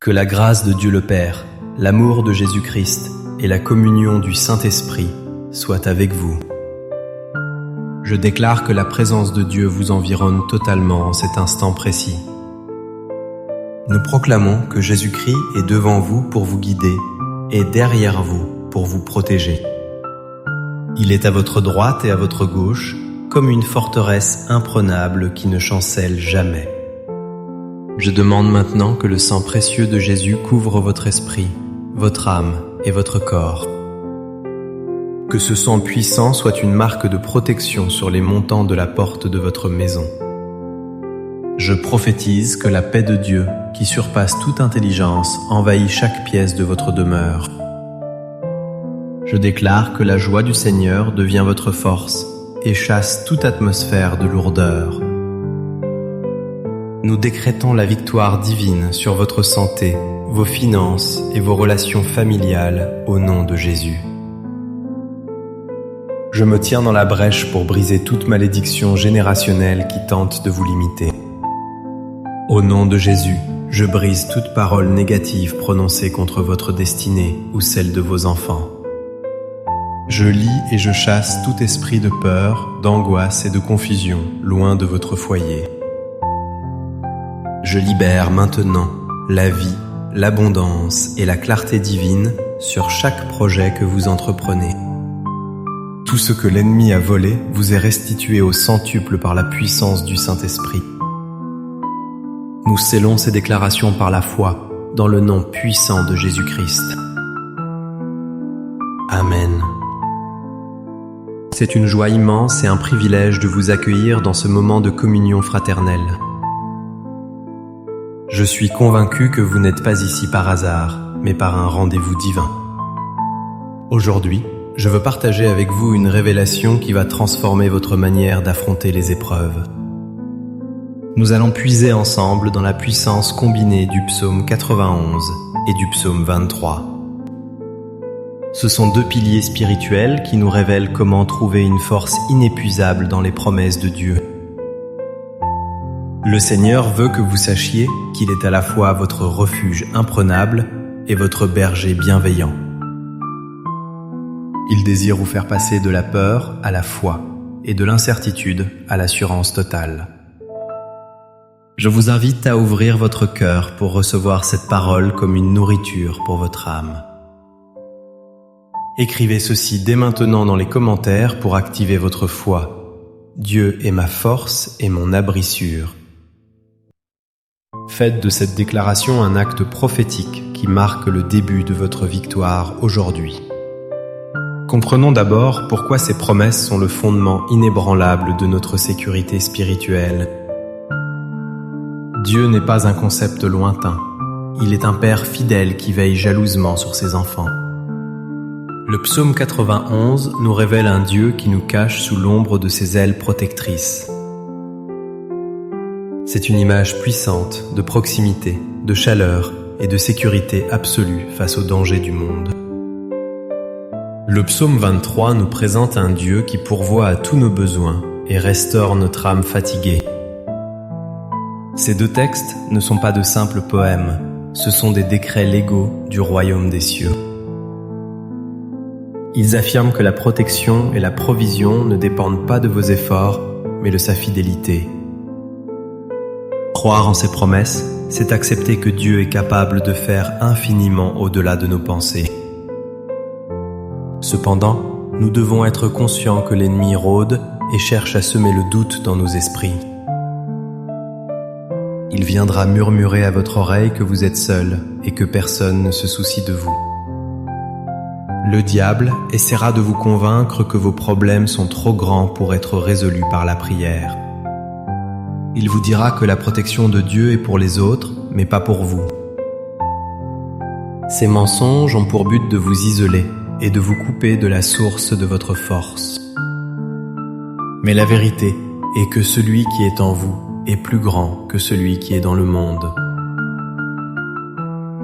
Que la grâce de Dieu le Père, l'amour de Jésus-Christ et la communion du Saint-Esprit soient avec vous. Je déclare que la présence de Dieu vous environne totalement en cet instant précis. Nous proclamons que Jésus-Christ est devant vous pour vous guider et derrière vous pour vous protéger. Il est à votre droite et à votre gauche comme une forteresse imprenable qui ne chancelle jamais. Je demande maintenant que le sang précieux de Jésus couvre votre esprit, votre âme et votre corps. Que ce sang puissant soit une marque de protection sur les montants de la porte de votre maison. Je prophétise que la paix de Dieu, qui surpasse toute intelligence, envahit chaque pièce de votre demeure. Je déclare que la joie du Seigneur devient votre force et chasse toute atmosphère de lourdeur. Nous décrétons la victoire divine sur votre santé, vos finances et vos relations familiales au nom de Jésus. Je me tiens dans la brèche pour briser toute malédiction générationnelle qui tente de vous limiter. Au nom de Jésus, je brise toute parole négative prononcée contre votre destinée ou celle de vos enfants. Je lie et je chasse tout esprit de peur, d'angoisse et de confusion loin de votre foyer. Je libère maintenant la vie, l'abondance et la clarté divine sur chaque projet que vous entreprenez. Tout ce que l'ennemi a volé vous est restitué au centuple par la puissance du Saint-Esprit. Nous scellons ces déclarations par la foi, dans le nom puissant de Jésus-Christ. Amen. C'est une joie immense et un privilège de vous accueillir dans ce moment de communion fraternelle. Je suis convaincu que vous n'êtes pas ici par hasard, mais par un rendez-vous divin. Aujourd'hui, je veux partager avec vous une révélation qui va transformer votre manière d'affronter les épreuves. Nous allons puiser ensemble dans la puissance combinée du psaume 91 et du psaume 23. Ce sont deux piliers spirituels qui nous révèlent comment trouver une force inépuisable dans les promesses de Dieu. Le Seigneur veut que vous sachiez qu'il est à la fois votre refuge imprenable et votre berger bienveillant. Il désire vous faire passer de la peur à la foi et de l'incertitude à l'assurance totale. Je vous invite à ouvrir votre cœur pour recevoir cette parole comme une nourriture pour votre âme. Écrivez ceci dès maintenant dans les commentaires pour activer votre foi. Dieu est ma force et mon abri sûr. Faites de cette déclaration un acte prophétique qui marque le début de votre victoire aujourd'hui. Comprenons d'abord pourquoi ces promesses sont le fondement inébranlable de notre sécurité spirituelle. Dieu n'est pas un concept lointain. Il est un Père fidèle qui veille jalousement sur ses enfants. Le psaume 91 nous révèle un Dieu qui nous cache sous l'ombre de ses ailes protectrices. C'est une image puissante de proximité, de chaleur et de sécurité absolue face aux dangers du monde. Le psaume 23 nous présente un Dieu qui pourvoit à tous nos besoins et restaure notre âme fatiguée. Ces deux textes ne sont pas de simples poèmes, ce sont des décrets légaux du royaume des cieux. Ils affirment que la protection et la provision ne dépendent pas de vos efforts, mais de sa fidélité. Croire en ses promesses, c'est accepter que Dieu est capable de faire infiniment au-delà de nos pensées. Cependant, nous devons être conscients que l'ennemi rôde et cherche à semer le doute dans nos esprits. Il viendra murmurer à votre oreille que vous êtes seul et que personne ne se soucie de vous. Le diable essaiera de vous convaincre que vos problèmes sont trop grands pour être résolus par la prière. Il vous dira que la protection de Dieu est pour les autres, mais pas pour vous. Ces mensonges ont pour but de vous isoler et de vous couper de la source de votre force. Mais la vérité est que celui qui est en vous est plus grand que celui qui est dans le monde.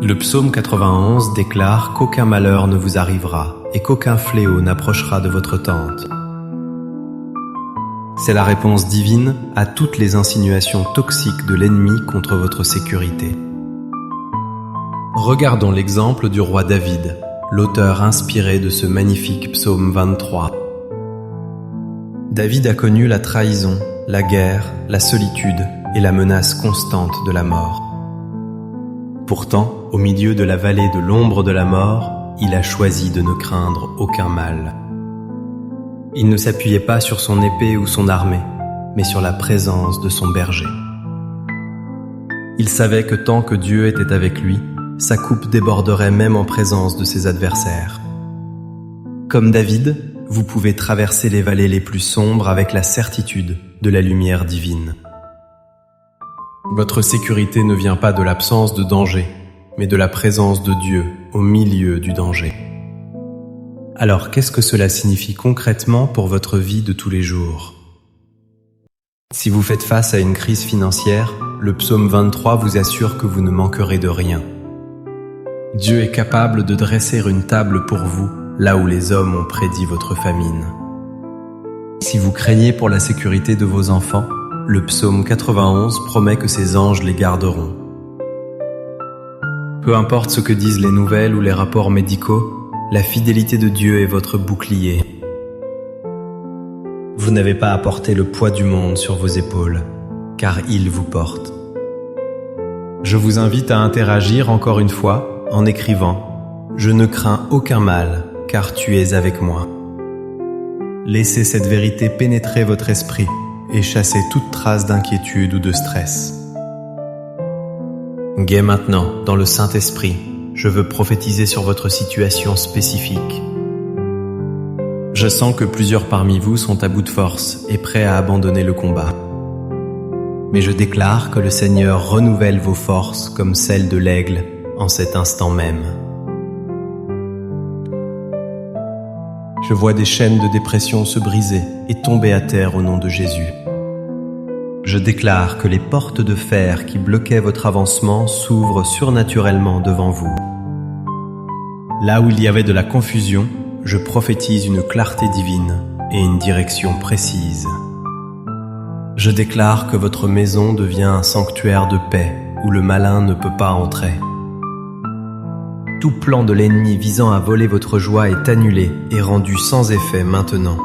Le psaume 91 déclare qu'aucun malheur ne vous arrivera et qu'aucun fléau n'approchera de votre tente. C'est la réponse divine à toutes les insinuations toxiques de l'ennemi contre votre sécurité. Regardons l'exemple du roi David, l'auteur inspiré de ce magnifique psaume 23. David a connu la trahison, la guerre, la solitude et la menace constante de la mort. Pourtant, au milieu de la vallée de l'ombre de la mort, il a choisi de ne craindre aucun mal. Il ne s'appuyait pas sur son épée ou son armée, mais sur la présence de son berger. Il savait que tant que Dieu était avec lui, sa coupe déborderait même en présence de ses adversaires. Comme David, vous pouvez traverser les vallées les plus sombres avec la certitude de la lumière divine. Votre sécurité ne vient pas de l'absence de danger, mais de la présence de Dieu au milieu du danger. Alors, qu'est-ce que cela signifie concrètement pour votre vie de tous les jours? Si vous faites face à une crise financière, le psaume 23 vous assure que vous ne manquerez de rien. Dieu est capable de dresser une table pour vous, là où les hommes ont prédit votre famine. Si vous craignez pour la sécurité de vos enfants, le psaume 91 promet que ses anges les garderont. Peu importe ce que disent les nouvelles ou les rapports médicaux, la fidélité de Dieu est votre bouclier. Vous n'avez pas à porter le poids du monde sur vos épaules, car il vous porte. Je vous invite à interagir encore une fois en écrivant « Je ne crains aucun mal, car tu es avec moi ». Laissez cette vérité pénétrer votre esprit et chassez toute trace d'inquiétude ou de stress. Dès maintenant, dans le Saint-Esprit, je veux prophétiser sur votre situation spécifique. Je sens que plusieurs parmi vous sont à bout de force et prêts à abandonner le combat. Mais je déclare que le Seigneur renouvelle vos forces comme celles de l'aigle en cet instant même. Je vois des chaînes de dépression se briser et tomber à terre au nom de Jésus. Je déclare que les portes de fer qui bloquaient votre avancement s'ouvrent surnaturellement devant vous. Là où il y avait de la confusion, je prophétise une clarté divine et une direction précise. Je déclare que votre maison devient un sanctuaire de paix où le malin ne peut pas entrer. Tout plan de l'ennemi visant à voler votre joie est annulé et rendu sans effet maintenant.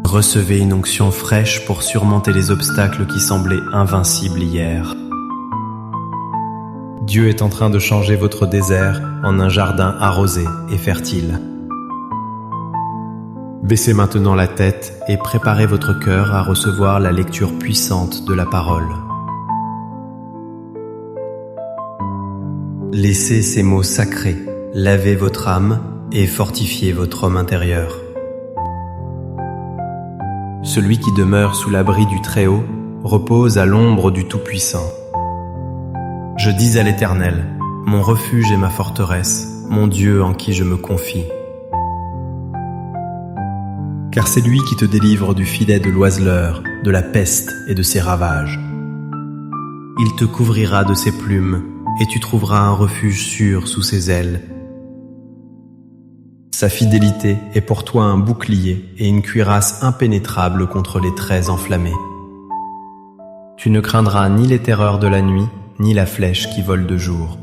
Recevez une onction fraîche pour surmonter les obstacles qui semblaient invincibles hier. Dieu est en train de changer votre désert en un jardin arrosé et fertile. Baissez maintenant la tête et préparez votre cœur à recevoir la lecture puissante de la parole. Laissez ces mots sacrés laver votre âme et fortifier votre homme intérieur. Celui qui demeure sous l'abri du Très-Haut repose à l'ombre du Tout-Puissant. Je dis à l'Éternel, mon refuge et ma forteresse, mon Dieu en qui je me confie. Car c'est lui qui te délivre du filet de l'oiseleur, de la peste et de ses ravages. Il te couvrira de ses plumes, et tu trouveras un refuge sûr sous ses ailes. Sa fidélité est pour toi un bouclier et une cuirasse impénétrable contre les traits enflammés. Tu ne craindras ni les terreurs de la nuit, ni la flèche qui vole de jour.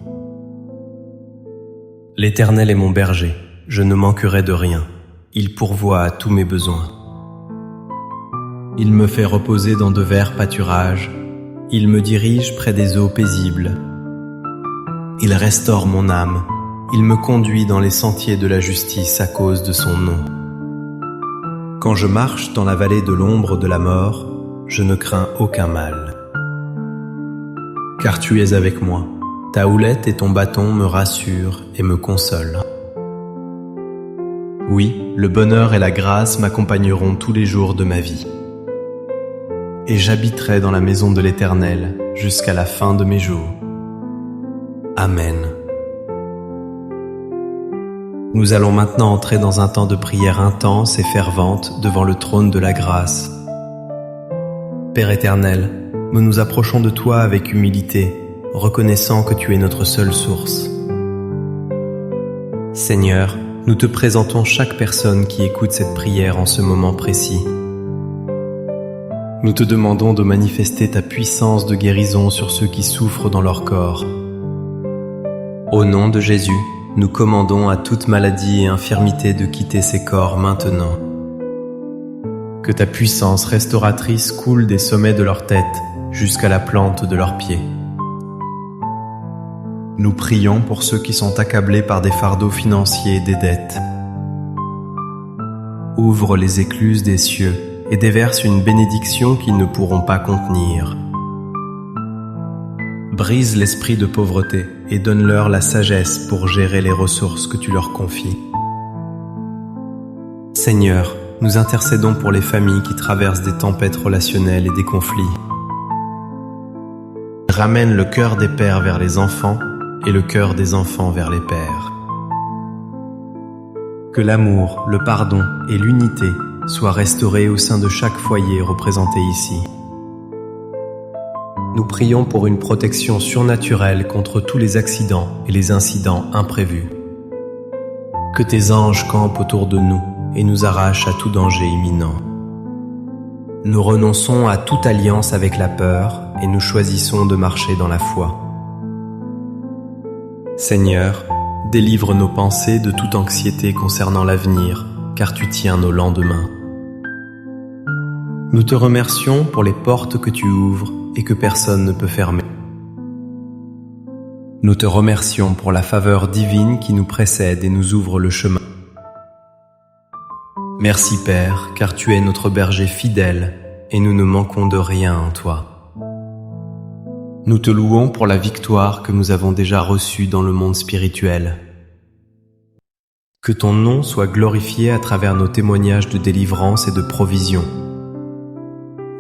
L'Éternel est mon berger, je ne manquerai de rien. Il pourvoit à tous mes besoins. Il me fait reposer dans de verts pâturages. Il me dirige près des eaux paisibles. Il restaure mon âme. Il me conduit dans les sentiers de la justice à cause de son nom. Quand je marche dans la vallée de l'ombre de la mort, je ne crains aucun mal. Car tu es avec moi. Ta houlette et ton bâton me rassurent et me consolent. Oui, le bonheur et la grâce m'accompagneront tous les jours de ma vie. Et j'habiterai dans la maison de l'Éternel jusqu'à la fin de mes jours. Amen. Nous allons maintenant entrer dans un temps de prière intense et fervente devant le trône de la grâce. Père éternel, nous nous approchons de toi avec humilité, reconnaissant que tu es notre seule source. Seigneur, nous te présentons chaque personne qui écoute cette prière en ce moment précis. Nous te demandons de manifester ta puissance de guérison sur ceux qui souffrent dans leur corps. Au nom de Jésus, nous commandons à toute maladie et infirmité de quitter ces corps maintenant. Que ta puissance restauratrice coule des sommets de leur tête jusqu'à la plante de leurs pieds. Nous prions pour ceux qui sont accablés par des fardeaux financiers et des dettes. Ouvre les écluses des cieux et déverse une bénédiction qu'ils ne pourront pas contenir. Brise l'esprit de pauvreté et donne-leur la sagesse pour gérer les ressources que tu leur confies. Seigneur, nous intercédons pour les familles qui traversent des tempêtes relationnelles et des conflits. Ramène le cœur des pères vers les enfants et le cœur des enfants vers les pères. Que l'amour, le pardon et l'unité soient restaurés au sein de chaque foyer représenté ici. Nous prions pour une protection surnaturelle contre tous les accidents et les incidents imprévus. Que tes anges campent autour de nous et nous arrachent à tout danger imminent. Nous renonçons à toute alliance avec la peur et nous choisissons de marcher dans la foi. Seigneur, délivre nos pensées de toute anxiété concernant l'avenir, car tu tiens nos lendemains. Nous te remercions pour les portes que tu ouvres et que personne ne peut fermer. Nous te remercions pour la faveur divine qui nous précède et nous ouvre le chemin. Merci Père, car tu es notre berger fidèle et nous ne manquons de rien en toi. Nous te louons pour la victoire que nous avons déjà reçue dans le monde spirituel. Que ton nom soit glorifié à travers nos témoignages de délivrance et de provision.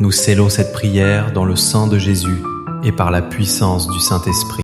Nous scellons cette prière dans le sang de Jésus et par la puissance du Saint-Esprit.